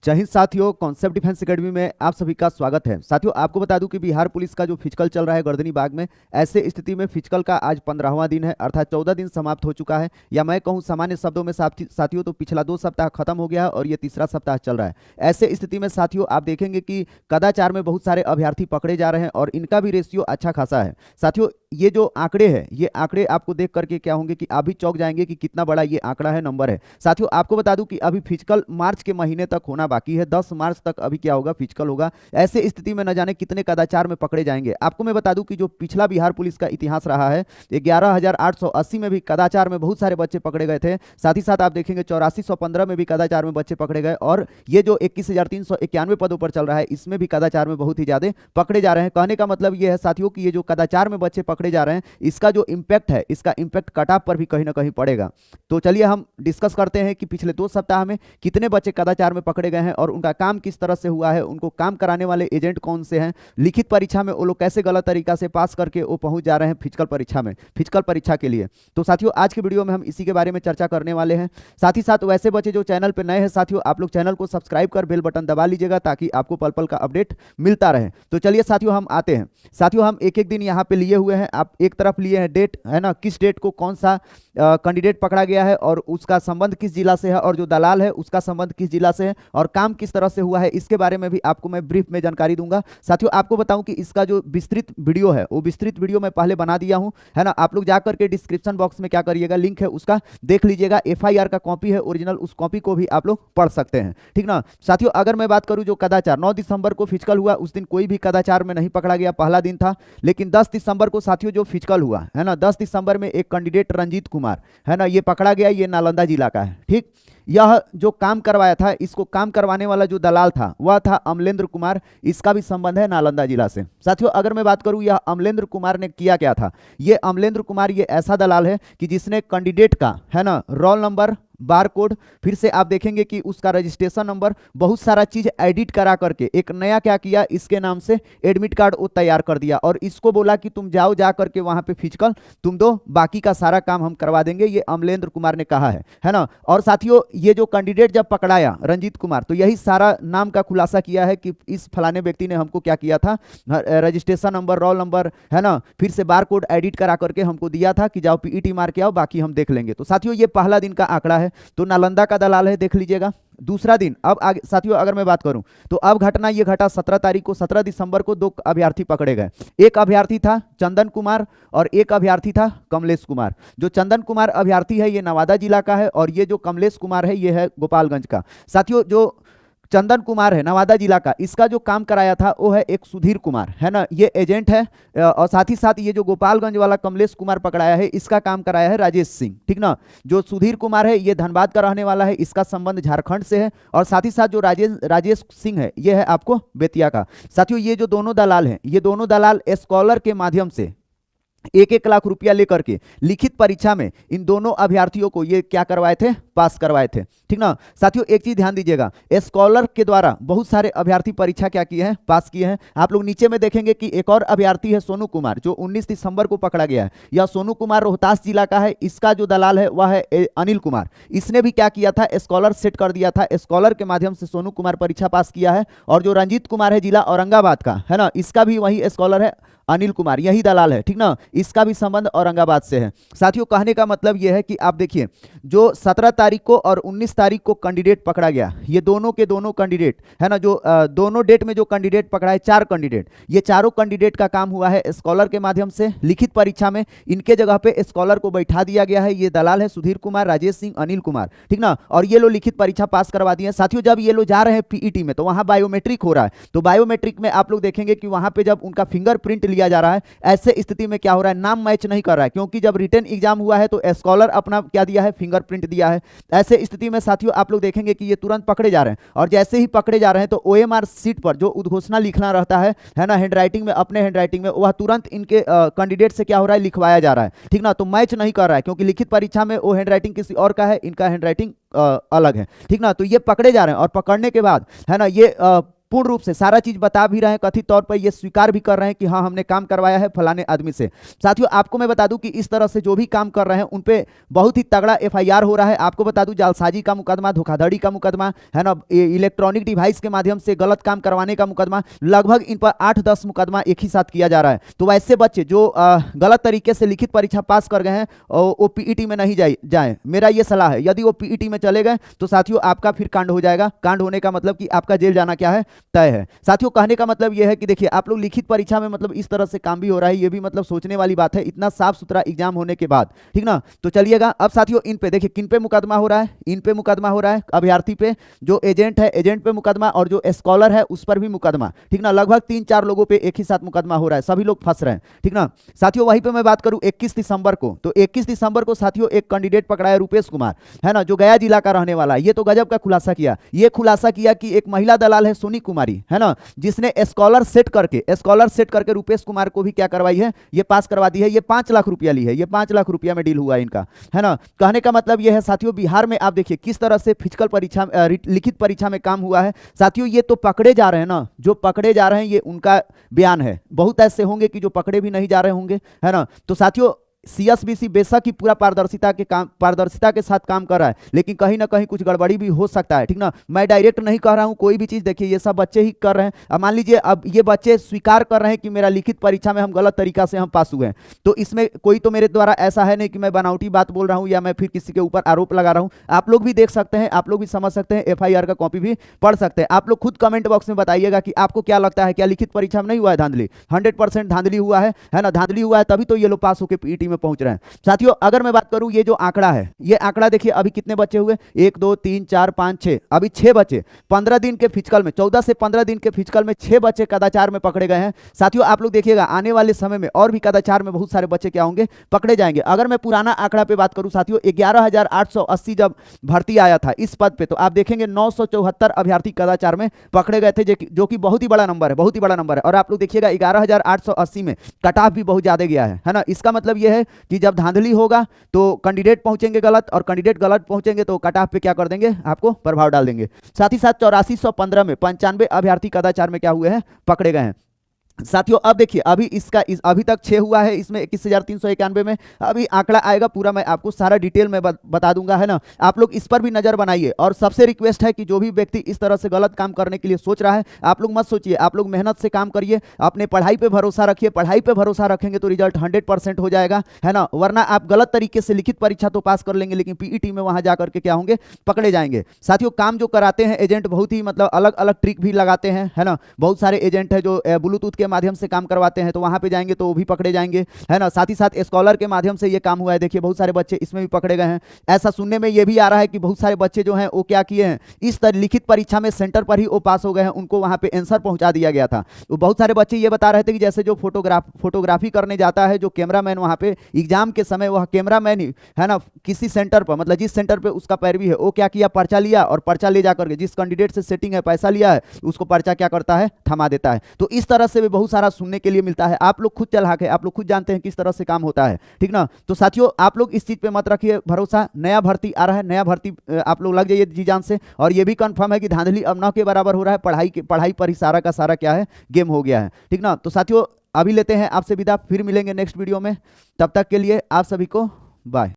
जय हिंद साथियों, concept defence academy में आप सभी का स्वागत है। साथियों, आपको बता दूं कि बिहार पुलिस का जो फिजिकल चल रहा है गर्दनी बाग में, ऐसे स्थिति में फिजिकल का आज 15वां दिन है, अर्थात 14 दिन समाप्त हो चुका है। या मैं कहूं सामान्य शब्दों में साथियों, तो पिछला 2 सप्ताह खत्म हो गया है और ये तीसरा सप्ताह चल रहा है। ऐसे स्थिति में साथियों आप देखेंगे कि कदाचार में बहुत सारे अभ्यर्थी पकड़े जा रहे हैं और इनका भी रेशियो अच्छा खासा है। साथियों, ये जो आंकड़े हैं, ये आंकड़े आपको देख करके क्या होंगे कि आप भी चौंक जाएंगे कि कितना बड़ा ये आंकड़ा है, नंबर है। साथियों, आपको बता दूं कि अभी फिजिकल मार्च के महीने तक होना बाकी है। 10 मार्च तक अभी क्या होगा, फिजिकल होगा। ऐसे स्थिति में न जाने कितने कदाचार में पकड़े जाएंगे। आपको मैं बता दूं कि जो पिछला बिहार पुलिस का इतिहास रहा है, 11,880 में भी कदाचार में बहुत सारे बच्चे पकड़े गए थे। साथ ही साथ आप देखेंगे 8415 में भी कदाचार में बच्चे पकड़े गए, और ये जो 21,391 पदों पर चल रहा है, इसमें भी कदाचार में बहुत ही ज्यादा पकड़े जा रहे हैं। कहने का मतलब ये है साथियों कि ये जो कदाचार में बच्चे पकड़े जा रहे हैं, इसका जो इंपैक्ट है, इसका इंपैक्ट कट ऑफ पर भी कहीं ना कहीं पड़ेगा। तो चलिए हम डिस्कस करते हैं कि पिछले 2 सप्ताह में कितने बच्चे कदाचार में पकड़े गए हैं और उनका काम किस तरह से हुआ है, उनको काम कराने वाले एजेंट कौन से हैं, लिखित परीक्षा में वो लोग कैसे गलत तरीका से पास करके वो पहुंच जा रहे हैं फिजिकल परीक्षा में, फिजिकल परीक्षा के लिए। तो साथियों, आज के वीडियो में हम इसी के बारे में चर्चा करने वाले हैं। साथ ही साथ वैसे बच्चे जो चैनल पर नए हैं साथियों, आप लोग चैनल को सब्सक्राइब कर बेल बटन दबा लीजिएगा ताकि आपको पल पल का अपडेट मिलता रहे। तो चलिए साथियों, हम आते हैं। साथियों, हम एक एक दिन यहाँ पे लिए हुए हैं। आप एक तरफ लिए हैं डेट, है ना, किस डेट को कौन सा कैंडिडेट पकड़ा गया है और उसका संबंध किस जिला से है, और जो दलाल है उसका संबंध किस जिला से है, और काम किस तरह से हुआ है, इसके बारे में भी आपको मैं ब्रीफ में जानकारी दूंगा। साथियों, आपको बताऊं कि इसका जो विस्तृत वीडियो है, वो विस्तृत वीडियो मैं पहले बना दिया हूं, है ना। आप लोग जाकर के डिस्क्रिप्शन बॉक्स में क्या करिएगा, लिंक है उसका देख लीजिएगा। FIR का कॉपी है ओरिजिनल, उस कॉपी को भी आप लोग पढ़ सकते हैं, ठीक ना। साथियों, अगर मैं बात करूं जो कदाचार 9 दिसंबर को फिजिकल हुआ, उस दिन कोई भी कदाचार में नहीं पकड़ा गया, पहला दिन था। लेकिन 10 दिसंबर को साथियों जो फिजिकल हुआ है ना, 10 दिसंबर में एक कैंडिडेट रंजीत कुमार, है ना, ये पकड़ा गया। ये नालंदा जिला का है, ठीक। यह जो काम करवाया था, इसको काम करवाने वाला जो दलाल था वह था अमलेंद्र कुमार। इसका भी संबंध है नालंदा जिला से। साथियों, अगर मैं बात करूं यह अमलेंद्र कुमार ने किया क्या था, ये अमलेंद्र कुमार ये ऐसा दलाल है कि जिसने कैंडिडेट का, है ना, रोल नंबर, बार कोड, फिर से आप देखेंगे कि उसका रजिस्ट्रेशन नंबर, बहुत सारा चीज एडिट करा करके एक नया क्या किया, इसके नाम से एडमिट कार्ड वो तैयार कर दिया और इसको बोला कि तुम जाओ, जा करके वहां पे फिजिकल तुम दो, बाकी का सारा काम हम करवा देंगे। ये अमलेंद्र कुमार ने कहा है ना। और साथियों, ये जो कैंडिडेट जब पकड़ाया रंजीत कुमार, तो यही सारा नाम का खुलासा किया है कि इस फलाने व्यक्ति ने हमको क्या किया था, रजिस्ट्रेशन नंबर, रोल नंबर, है ना, फिर से बार कोड एडिट करा करके हमको दिया था कि जाओ PET मार के आओ, बाकी हम देख लेंगे। तो साथियों, ये पहला दिन का आंकड़ा है, तो नालंदा का दलाल है, देख लीजिएगा। दूसरा दिन, अब आगे साथियों अगर मैं बात करूं तो अब घटना ये घटा 17 तारीख को, 17 दिसंबर को 2 अभ्यर्थी पकड़े गए। एक अभ्यर्थी था चंदन कुमार और एक अभ्यर्थी था कमलेश कुमार। जो चंदन कुमार अभ्यर्थी है ये नवादा जिला का है और ये जो कमलेश कुमार है ये है गोपालगंज का। साथियों, जो चंदन कुमार है नवादा जिला का, इसका जो काम कराया था वो है एक सुधीर कुमार, है ना, ये एजेंट है। और साथ ही साथ ये जो गोपालगंज वाला कमलेश कुमार पकड़ाया है, इसका काम कराया है राजेश सिंह, ठीक ना। जो सुधीर कुमार है ये धनबाद का रहने वाला है, इसका संबंध झारखंड से है। और साथ ही साथ जो राजेश सिंह है ये है आपको बेतिया का। साथियों, ये जो दोनों दलाल हैं, ये दोनों दलाल स्कॉलर के माध्यम से 1-1 लाख रुपया लेकर के लिखित परीक्षा में इन दोनों अभ्यर्थियों को ये क्या करवाए थे, पास करवाए थे, ठीक ना। साथियों, एक चीज ध्यान दीजिएगा, स्कॉलर के द्वारा बहुत सारे अभ्यर्थी परीक्षा क्या किए हैं, पास किए हैं। आप लोग नीचे में देखेंगे कि एक और अभ्यर्थी है सोनू कुमार, जो 19 दिसंबर को पकड़ा गया है। यह सोनू कुमार रोहतास जिला का है। इसका जो दलाल है वह है अनिल कुमार। इसने भी क्या किया था, स्कॉलर सेट कर दिया था, स्कॉलर के माध्यम से सोनू कुमार परीक्षा पास किया है। और जो रंजीत कुमार है जिला औरंगाबाद का, है ना, इसका भी वही स्कॉलर है, अनिल कुमार, यही दलाल है, ठीक ना। इसका भी संबंध औरंगाबाद से है। साथियों, कहने का मतलब यह है कि आप देखिए, जो 17 तारीख को और 19 तारीख को कैंडिडेट पकड़ा गया, ये दोनों के दोनों कैंडिडेट, है ना, जो दोनों डेट में जो कैंडिडेट पकड़ा है, 4 कैंडिडेट, ये चारों कैंडिडेट का काम हुआ है स्कॉलर के माध्यम से। लिखित परीक्षा में इनके जगह पे स्कॉलर को बैठा दिया गया है। ये दलाल है सुधीर कुमार, राजेश सिंह, अनिल कुमार, ठीक ना। और ये लोग लिखित परीक्षा पास करवा दिए। साथियों, जब ये लोग जा रहे हैं PET में, तो वहां बायोमेट्रिक हो रहा है। तो बायोमेट्रिक में आप लोग देखेंगे कि वहां पे जब उनका फिंगरप्रिंट लिया जा रहा है, ऐसे स्थिति में क्या हो रहा है, नाम मैच नहीं कर रहा है, क्योंकि जब रिटन एग्जाम हुआ है तो स्कॉलर अपना क्या दिया है, फिंगरप्रिंट दिया है। ऐसे स्थिति में साथियों आप लोग देखेंगे कि ये तुरंत पकड़े जा रहे हैं। और जैसे ही पकड़े जा रहे हैं तो OMR सीट पर जो उद्घोषणा लिखना रहता है ना, हैंडराइटिंग में, अपने हैंडराइटिंग में, वह तुरंत इनके कैंडिडेट से क्या हो रहा है, लिखवाया जा रहा है, ठीक ना। तो मैच नहीं कर रहा है, क्योंकि लिखित परीक्षा में वो हैंडराइटिंग किसी और का है, इनका हैंडराइटिंग अलग है, ठीक ना। तो ये पकड़े जा रहे हैं और पकड़ने के बाद, है ना, ये पूर्ण रूप से सारा चीज बता भी रहे हैं, कथित तौर पर ये स्वीकार भी कर रहे हैं कि हाँ हमने काम करवाया है फलाने आदमी से। साथियों आपको मैं बता दूं कि इस तरह से जो भी काम कर रहे हैं उन पे बहुत ही तगड़ा एफआईआर हो रहा है। आपको बता दूं जालसाजी का मुकदमा, धोखाधड़ी का मुकदमा है ना, इलेक्ट्रॉनिक डिवाइस के माध्यम से गलत काम करवाने का मुकदमा, लगभग इन पर 8-10 मुकदमा एक ही साथ किया जा रहा है। तो वैसे बच्चे जो गलत तरीके से लिखित परीक्षा पास कर गए हैं वो पीईटी में नहीं जाए, मेरा ये सलाह है। यदि वो पीईटी में चले गए तो साथियों आपका फिर कांड हो जाएगा। कांड होने का मतलब कि आपका जेल जाना क्या है, तय है। साथियों कहने का मतलब यह है कि देखिए आप लोग लिखित परीक्षा में मतलब इस तरह से काम भी हो रहा है, ये भी मतलब सोचने वाली बात है, इतना साफ सुथरा एग्जाम होने के बाद, ठीक ना। तो चलिएगा अब साथियों इन पे देखिए किन पे मुकदमा हो रहा है, इन पे मुकदमा हो रहा है, अभ्यर्थी पे, जो एजेंट है एजेंट पे मुकदमा, और जो स्कॉलर है उस पर भी मुकदमा, ठीक ना। लगभग 3-4 लोगों पे एक ही साथ मुकदमा हो रहा है, सभी लोग फंस रहे हैं, ठीक ना। साथियों वहीं पे मैं बात करूं 21 दिसंबर को, तो 21 दिसंबर को साथियों एक कैंडिडेट पकड़ा है, रूपेश कुमार, है ना, जो गया जिला का रहने वाला है। ये तो गजब का खुलासा किया, ये खुलासा किया कि एक महिला दलाल है सोनी कुमारी, है ना, जिसने स्कॉलर सेट करके रूपेश कुमार को भी क्या करवाई है, ये पास करवा दी है। ये 5 लाख रुपया ली है, ये 5 लाख रुपया में डील हुआ है इनका, है ना। कहने का मतलब ये है साथियों बिहार में आप देखिए किस तरह से फिजिकल परीक्षा लिखित परीक्षा में काम हुआ है। साथियों ये तो पकड़े जा रहे हैं ना, जो पकड़े जा रहे हैं ये उनका बयान है, बहुत ऐसे होंगे कि जो पकड़े भी नहीं जा रहे होंगे, है ना। तो साथियों सीएसबीसी बेशक ही पूरा पारदर्शिता के साथ काम कर रहा है, लेकिन कहीं ना कहीं कुछ गड़बड़ी भी हो सकता है, ठीक ना। मैं डायरेक्ट नहीं कह रहा हूं कोई भी चीज, देखिए ये सब बच्चे ही कर रहे हैं। अब मान लीजिए अब ये बच्चे स्वीकार कर रहे हैं कि मेरा लिखित परीक्षा में हम गलत तरीका से हम पास हुए हैं, तो इसमें कोई तो मेरे द्वारा ऐसा है नहीं कि मैं बनावटी बात बोल रहा हूं या मैं फिर किसी के ऊपर आरोप लगा रहा हूं। आप लोग भी देख सकते हैं, आप लोग भी समझ सकते हैं, एफआईआर का कॉपी भी पढ़ सकते हैं। आप लोग खुद कमेंट बॉक्स में बताइएगा कि आपको क्या लगता है, क्या लिखित परीक्षा में नहीं हुआ है धांधली? 100% धांधली हुआ है ना, धांधली हुआ है तभी तो ये लोग पास होकर पीईटी में पहुंच रहे हैं। साथियों अगर मैं बात करूं ये जो आंकड़ा है, ये आंकड़ा देखिए अभी कितने बच्चे हुए, 1 2 3 4 5 6, अभी 6 बच्चे 15 दिन के फिजिकल में, 14 से 15 दिन के फिजिकल में 6 बच्चे कदाचार में पकड़े गए हैं। साथियों आप लोग देखिएगा आने वाले समय में और भी कदाचार में बहुत सारे बच्चे क्या होंगे, पकड़े जाएंगे। अगर मैं पुराना आंकड़ा पे बात करूं साथियों 11,880 जब भर्ती आया था इस पद पे, तो आप देखेंगे 974 अभ्यर्थी कदाचार में पकड़े गए थे, जो कि बहुत ही बड़ा नंबर है, बहुत ही बड़ा नंबर है। और आप लोग देखिएगा 11,880 में कट ऑफ भी बहुत ज्यादा गया है ना। इसका मतलब यह है कि जब धांधली होगा तो कैंडिडेट पहुंचेंगे गलत, और कैंडिडेट गलत पहुंचेंगे तो कट ऑफ पे क्या कर देंगे, आपको प्रभाव डाल देंगे। साथ ही साथ 8415 में 95 अभ्यर्थी कदाचार में क्या हुए हैं, पकड़े गए हैं। साथियों अब देखिए अभी अभी तक 6 हुआ है, इसमें 21,391 में अभी आंकड़ा आएगा पूरा, मैं आपको सारा डिटेल में बता दूंगा, है ना। आप लोग इस पर भी नजर बनाइए। और सबसे रिक्वेस्ट है कि जो भी व्यक्ति इस तरह से गलत काम करने के लिए सोच रहा है, आप लोग मत सोचिए, आप लोग मेहनत से काम करिए, अपने पढ़ाई पे भरोसा रखिए। पढ़ाई पे भरोसा रखेंगे तो रिजल्ट 100% हो जाएगा, है ना। वरना आप गलत तरीके से लिखित परीक्षा तो पास कर लेंगे, लेकिन पीईटी में वहां जाकर के क्या होंगे, पकड़े जाएंगे। साथियों काम जो कराते हैं एजेंट बहुत ही मतलब अलग अलग ट्रिक भी लगाते हैं, है ना। बहुत सारे एजेंट है जो ब्लूटूथ के माध्यम से काम करवाते हैं, तो वहां पे जाएंगे तो वो भी पकड़े जाएंगे, है ना। साथ ही साथ स्कॉलर के माध्यम से ये काम हुआ है, देखिए बहुत सारे बच्चे इसमें भी पकड़े गए हैं। ऐसा सुनने में ये भी आ रहा है कि बहुत सारे बच्चे जो हैं वो क्या किए हैं, इस तरह लिखित परीक्षा में सेंटर पर ही वो पास हो गए हैं, उनको वहां पे आंसर पहुंचा दिया गया था। तो बहुत सारे बच्चे ये बता रहे थे कि जैसे जो फोटोग्राफी करने जाता है, जो कैमरामैन वहां पे एग्जाम के समय वह कैमरामैन ही, है ना, किसी सेंटर पर मतलब जिस सेंटर पे उसका पैरवी है, वो क्या किया, पर्चा लिया, और पर्चा ले जाकर के जिस कैंडिडेट से सेटिंग है, पैसा लिया है, उसको पर्चा क्या करता है, थमा देता है। तो इस तरह से भी बहुत सारा सुनने के लिए मिलता है। आप लोग खुद चला के आप लोग खुद जानते हैं किस तरह से काम होता है, ठीक ना। तो साथियों आप लोग इस चीज पे मत रखिए भरोसा, नया भर्ती आ रहा है, नया भर्ती आप लोग लग जाइए जी जान से। और ये भी कंफर्म है कि धांधली अब न के बराबर हो रहा है, पढ़ाई पर ही सारा का सारा क्या है, गेम हो गया है, ठीक ना। तो साथियों अभी लेते हैं आपसे विदा, फिर मिलेंगे नेक्स्ट वीडियो में, तब तक के लिए आप सभी को बाय।